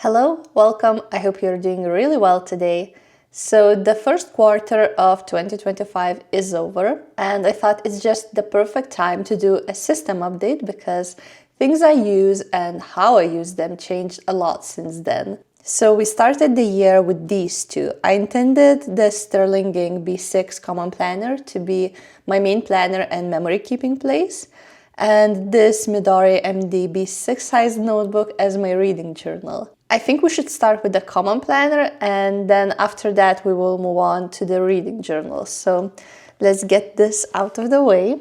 Hello, welcome. I hope you're doing really well today. So the first quarter of 2025 is over, and I thought it's just the perfect time to do a system update because things I use and how I use them changed a lot since then. So we started the year with these two. I intended the Sterling B6 common planner to be my main planner and memory keeping place, and this Midori MD B6 size notebook as my reading journal. I think we should start with the common planner, and then after that we will move on to the reading journal. So let's get this out of the way.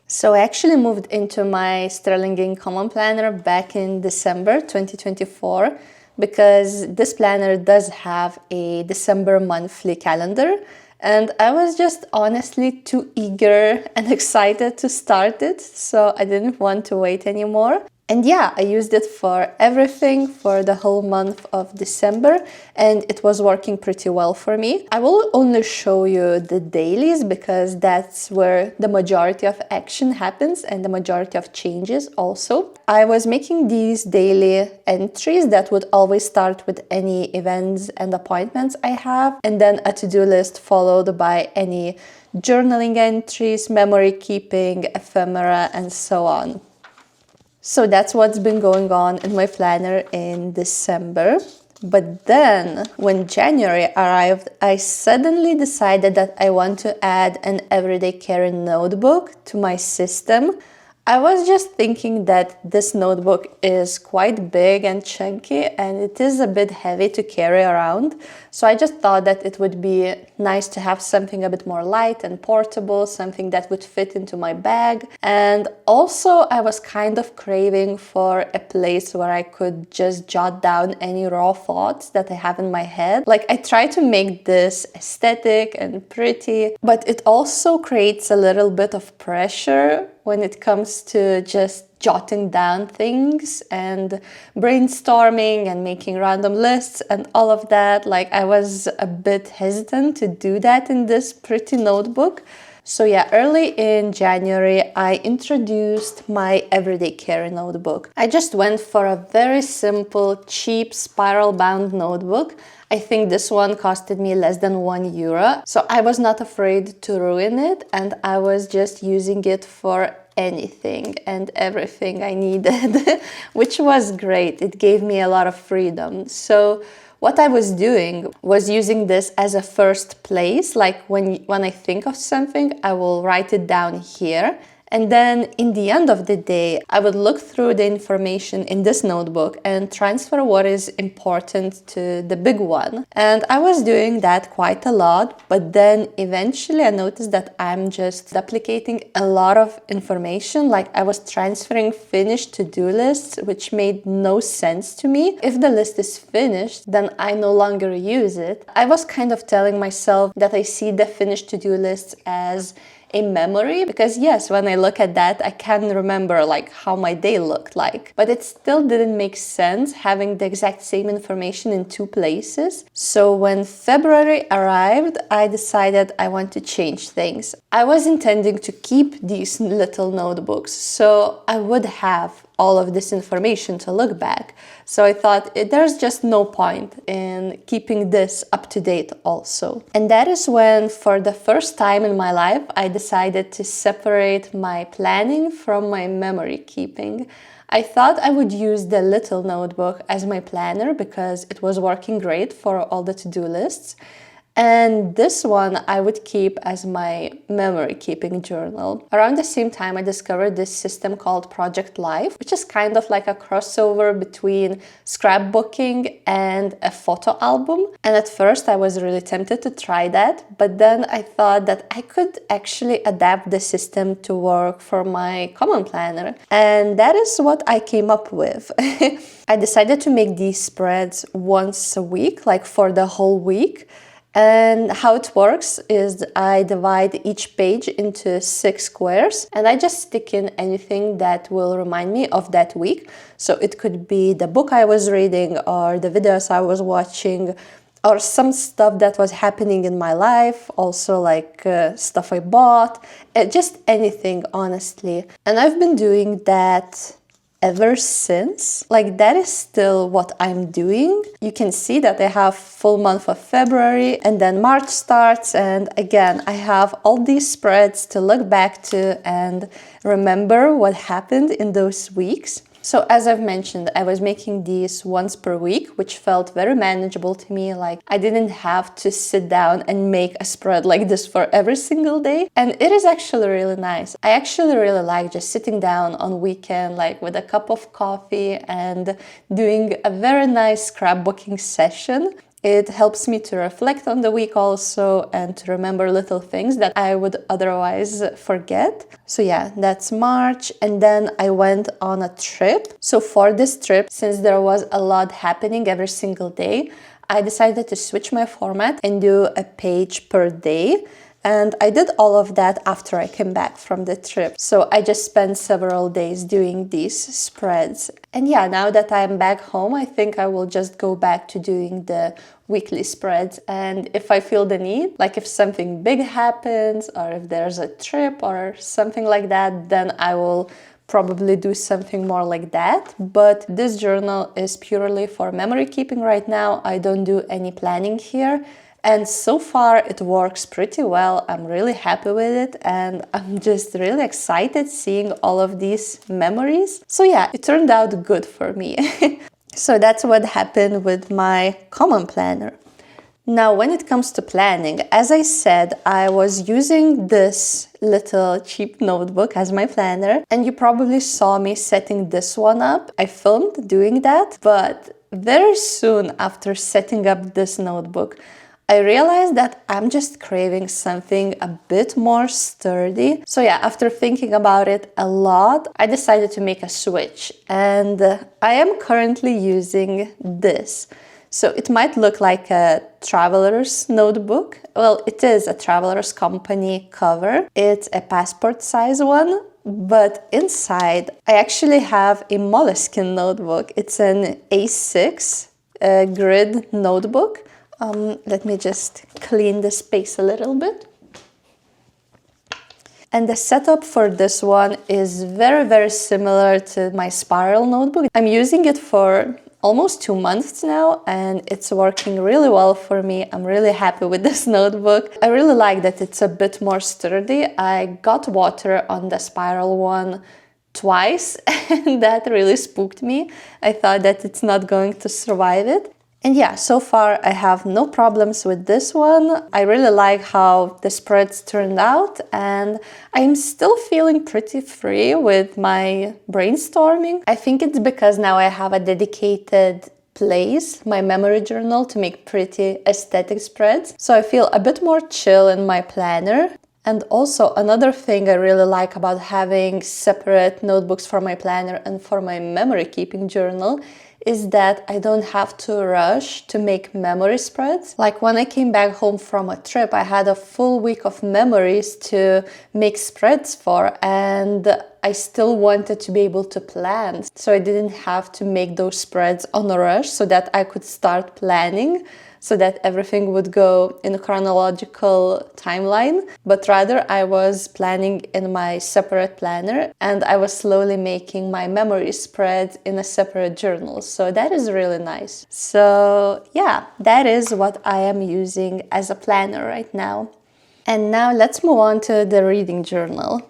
So I actually moved into my Sterling common planner back in December 2024 because this planner does have a December monthly calendar, and I was just honestly too eager and excited to start it, so I didn't want to wait anymore. And yeah, I used it for everything for the whole month of December, and it was working pretty well for me. I will only show you the dailies because that's where the majority of action happens and the majority of changes also. I was making these daily entries that would always start with any events and appointments I have, and then a to-do list followed by any journaling entries, memory keeping, ephemera, and so on. So that's what's been going on in my planner in December. But then, when January arrived, I suddenly decided that I want to add an everyday carry notebook to my system. I was just thinking that this notebook is quite big and chunky and it is a bit heavy to carry around. So I just thought that it would be nice to have something a bit more light and portable, something that would fit into my bag. And also I was kind of craving for a place where I could just jot down any raw thoughts that I have in my head. Like, I try to make this aesthetic and pretty, but it also creates a little bit of pressure when it comes to just jotting down things and brainstorming and making random lists and all of that. Like, I was a bit hesitant to do that in this pretty notebook. So yeah, early in January, I introduced my everyday carry notebook. I just went for a very simple, cheap spiral-bound notebook. I think this one costed me less than €1. So I was not afraid to ruin it, and I was just using it for anything and everything I needed, which was great. It gave me a lot of freedom. So what I was doing was using this as a first place. Like, when I think of something, I will write it down here. And then in the end of the day, I would look through the information in this notebook and transfer what is important to the big one. And I was doing that quite a lot, but then eventually I noticed that I'm just duplicating a lot of information. Like, I was transferring finished to-do lists, which made no sense to me. If the list is finished, then I no longer use it. I was kind of telling myself that I see the finished to-do lists as a memory, because yes, when I look at that, I can remember like how my day looked like, but it still didn't make sense having the exact same information in two places. So when February arrived, I decided I want to change things. I was intending to keep these little notebooks, so I would have all of this information to look back. So I thought there's just no point in keeping this up to date also. And that is when, for the first time in my life, I decided to separate my planning from my memory keeping. I thought I would use the little notebook as my planner because it was working great for all the to-do lists. And this one I would keep as my memory keeping journal. Around the same time, I discovered this system called Project Life, which is kind of like a crossover between scrapbooking and a photo album. And at first I was really tempted to try that, but then I thought that I could actually adapt the system to work for my common planner. And that is what I came up with. I decided to make these spreads once a week, like for the whole week. And how it works is I divide each page into 6 squares, and I just stick in anything that will remind me of that week. So it could be the book I was reading, or the videos I was watching, or some stuff that was happening in my life, also like stuff I bought, just anything, honestly. And I've been doing that ever since. Like, that is still what I'm doing. You can see that I have full month of February, and then March starts, and again I have all these spreads to look back to and remember what happened in those weeks. So as I've mentioned, I was making these once per week, which felt very manageable to me. Like, I didn't have to sit down and make a spread like this for every single day. And it is actually really nice. I actually really like just sitting down on weekend, like with a cup of coffee and doing a very nice scrapbooking session. It helps me to reflect on the week also and to remember little things that I would otherwise forget. So yeah, that's March. And then I went on a trip. So for this trip, since there was a lot happening every single day, I decided to switch my format and do a page per day. And I did all of that after I came back from the trip. So I just spent several days doing these spreads. And yeah, now that I'm back home, I think I will just go back to doing the weekly spreads. And if I feel the need, like if something big happens or if there's a trip or something like that, then I will probably do something more like that. But this journal is purely for memory keeping right now. I don't do any planning here. And so far it works pretty well. I'm really happy with it and I'm just really excited seeing all of these memories. So yeah, it turned out good for me. So that's what happened with my common planner. Now, when it comes to planning, as I said, I was using this little cheap notebook as my planner, and you probably saw me setting this one up. I filmed doing that, but very soon after setting up this notebook, I realized that I'm just craving something a bit more sturdy. So yeah, after thinking about it a lot, I decided to make a switch. And I am currently using this. So it might look like a traveler's notebook. Well, it is a Travelers Company cover. It's a passport size one. But inside, I actually have a Moleskine notebook. It's an A6 grid notebook. Let me just clean the space a little bit. And the setup for this one is very, very similar to my spiral notebook. I'm using it for almost 2 months now and it's working really well for me. I'm really happy with this notebook. I really like that it's a bit more sturdy. I got water on the spiral one twice and that really spooked me. I thought that it's not going to survive it. And yeah, so far I have no problems with this one. I really like how the spreads turned out and I'm still feeling pretty free with my brainstorming. I think it's because now I have a dedicated place, my memory journal, to make pretty aesthetic spreads. So I feel a bit more chill in my planner. And also another thing I really like about having separate notebooks for my planner and for my memory keeping journal is that I don't have to rush to make memory spreads. Like when I came back home from a trip, I had a full week of memories to make spreads for, and I still wanted to be able to plan. So I didn't have to make those spreads on a rush so that I could start planning, so that everything would go in a chronological timeline, but rather I was planning in my separate planner and I was slowly making my memory spread in a separate journal. So that is really nice. So yeah, that is what I am using as a planner right now. And now let's move on to the reading journal.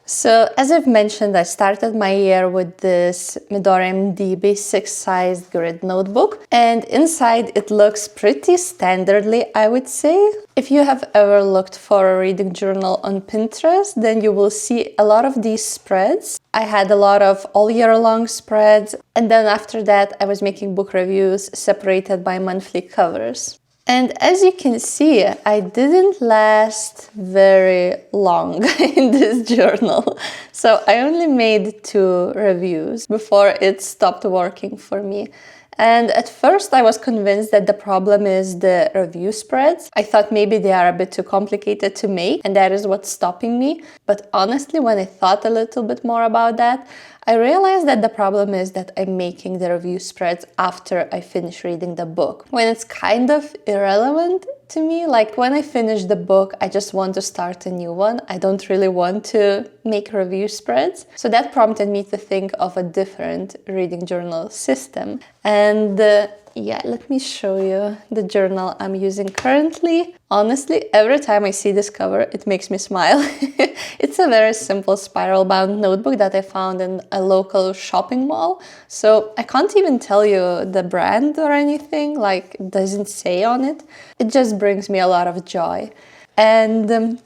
So as I've mentioned, I started my year with this Midori MD B6 sized grid notebook, and inside it looks pretty standardly, I would say. If you have ever looked for a reading journal on Pinterest, then you will see a lot of these spreads. I had a lot of all year long spreads, and then after that I was making book reviews separated by monthly covers. And as you can see, I didn't last very long in this journal. So I only made 2 reviews before it stopped working for me. And at first I was convinced that the problem is the review spreads. I thought maybe they are a bit too complicated to make and that is what's stopping me. But honestly, when I thought a little bit more about that, I realized that the problem is that I'm making the review spreads after I finish reading the book, when it's kind of irrelevant to me. Like when I finish the book, I just want to start a new one. I don't really want to make review spreads. So that prompted me to think of a different reading journal system. And yeah, let me show you the journal I'm using currently. Honestly, every time I see this cover, it makes me smile. It's a very simple spiral-bound notebook that I found in a local shopping mall. So I can't even tell you the brand or anything, like it doesn't say on it. It just brings me a lot of joy. And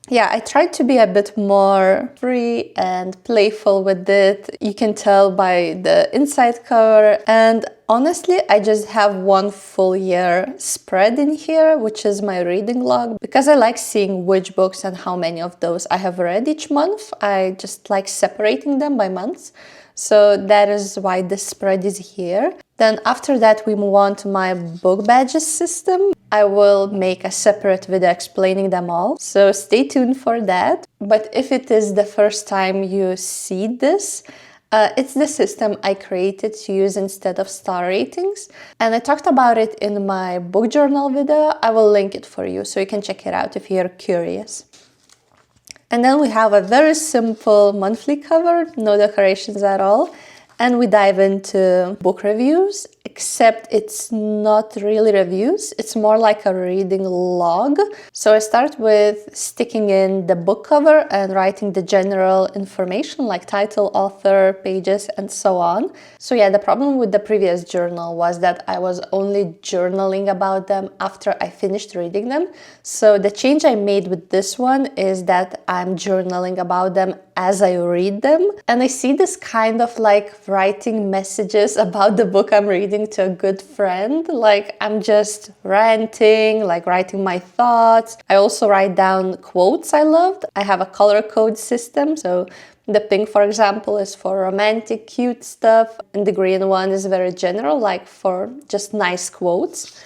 yeah, I tried to be a bit more free and playful with it. You can tell by the inside cover. And honestly, I just have one full year spread in here, which is my reading log, because I like seeing which books and how many of those I have read each month. I just like separating them by months. So that is why this spread is here. Then after that, we move on to my book badges system. I will make a separate video explaining them all, so stay tuned for that. But if it is the first time you see this, it's the system I created to use instead of star ratings. And I talked about it in my book journal video. I will link it for you so you can check it out if you're curious. And then we have a very simple monthly cover, no decorations at all. And we dive into book reviews, except it's not really reviews, it's more like a reading log. So I start with sticking in the book cover and writing the general information like title, author, pages, and so on. So yeah, the problem with the previous journal was that I was only journaling about them after I finished reading them. So the change I made with this one is that I'm journaling about them as I read them. And I see this kind of like writing messages about the book I'm reading to a good friend. Like I'm just ranting, like writing my thoughts. I also write down quotes I loved. I have a color code system. So the pink, for example, is for romantic, cute stuff. And the green one is very general, like for just nice quotes.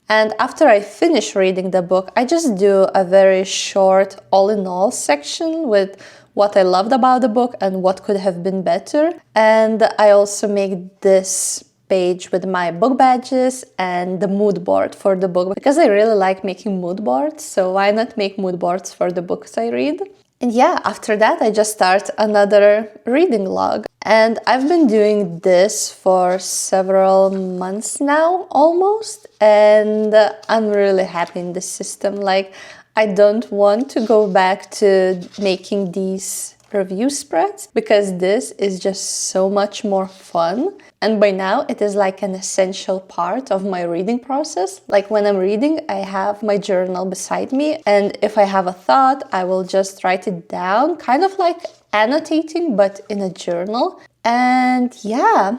And after I finish reading the book, I just do a very short all-in-all section with what I loved about the book and what could have been better. And I also make this page with my book badges and the mood board for the book because I really like making mood boards. So why not make mood boards for the books I read? And yeah, after that, I just start another reading log. And I've been doing this for several months now, almost. And I'm really happy in this system. Like, I don't want to go back to making these review spreads because this is just so much more fun. And by now it is like an essential part of my reading process. Like when I'm reading, I have my journal beside me, and if I have a thought, I will just write it down, kind of like annotating, but in a journal. And yeah,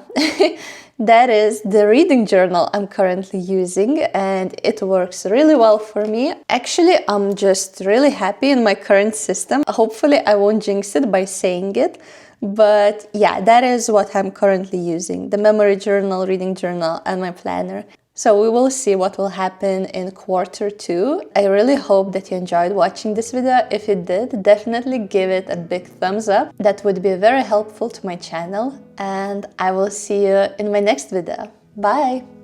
that is the reading journal I'm currently using, and it works really well for me. Actually, I'm just really happy in my current system. Hopefully, I won't jinx it by saying it. But yeah, that is what I'm currently using, the memory journal, reading journal, and my planner. So we will see what will happen in Q2. I really hope that you enjoyed watching this video. If you did, definitely give it a big thumbs up. That would be very helpful to my channel. And I will see you in my next video. Bye!